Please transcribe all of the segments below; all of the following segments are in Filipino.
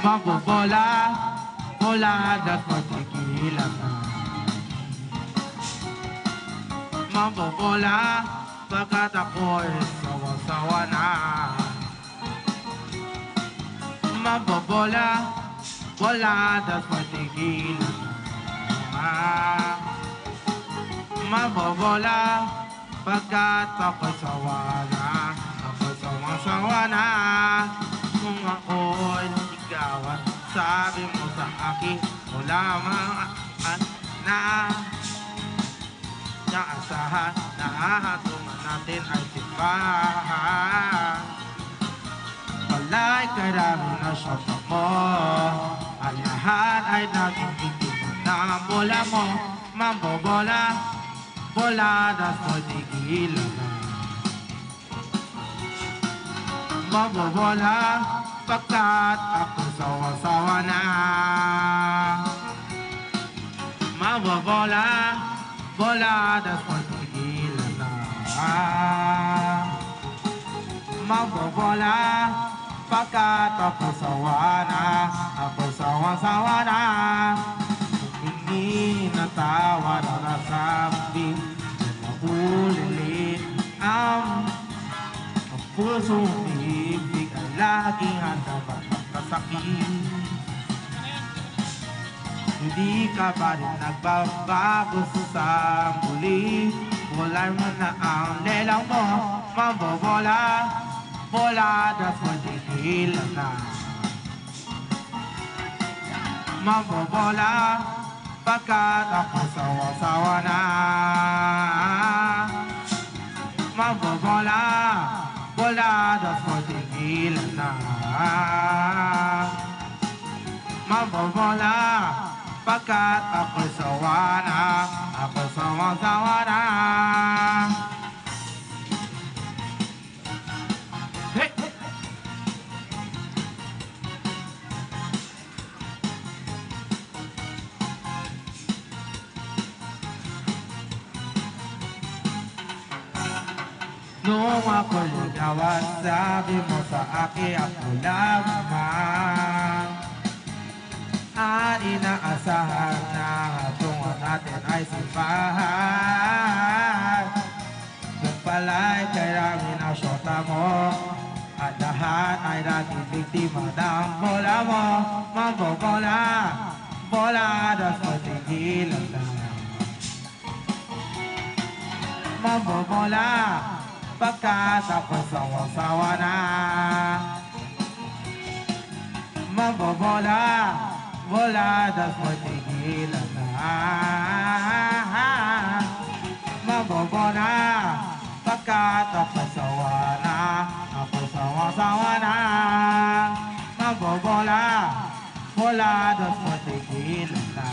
Mabobola, bola at magtigilan na. Mabobola, pagkat ako'y sawa-sawa na. Mabobola, bola at magtigilan na. Mabobola, pagkat ako'y sawa na. Ako'y sawa-sawa na. Kung ako'y nasigawan, sabi mo sa akin, wala mga na naasahan na hatungan natin ay simbahan. Pala'y karami na syota mo, ang lahat ay naging biktima na bola mo. Mambobola, bola na mo'y tigilan na. Mabobola, pagkat ako sawa-sawa na. Mabobola, bola das magtigilan na. Mabobola, pagkat ako sawa na. Ako sawa-sawa na. Hindi natawa na nasabi, maulilit ang puso umibig ay laging handa magkasakit. Hindi ka pa rin nagbabago sa muli. Bulay mo na ang lelang mo. Mabobola, bola das magtigilan na. Mabobola, pagkat ako sawa-sawa na. Mabobola, bola das magtigilan na. Mabobola, pagkat ako'y sawa na. Ako'y sawa-sawa na. Hey! Noong ako ligawan, sabi mo sa akin ako lamang ang inaasahan na hatungan natin ay simbahan. Kung pala'y karami na syota mo, at lahat ay naging biktima ng bola mo. Mambobola, bola das magtigilan na. Mambobola, pagkat ako sawa-sawa na. Mabobola, bola das magtigilan na. Mabobola, pagkat ako sawa na. Ako sawa-sawa na. Mabobola, bola das magtigilan na.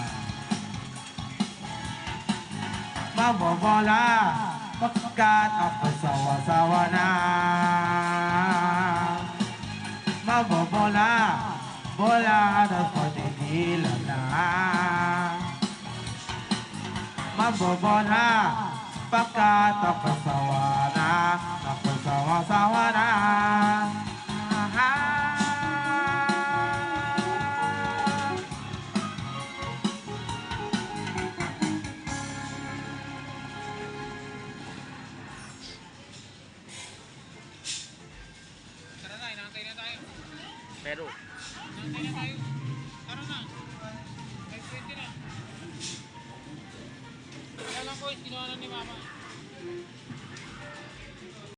Mabobola, pagkat ako sawa-sawa na. Mabobola, bola das magtigilan na. Mabobola, pagkat ako sawa na. Ako sawa-sawa na. Pero Nantay na tayo. Tara na. 5:20 na. Kaya lang ko, ginawa na ni Mama.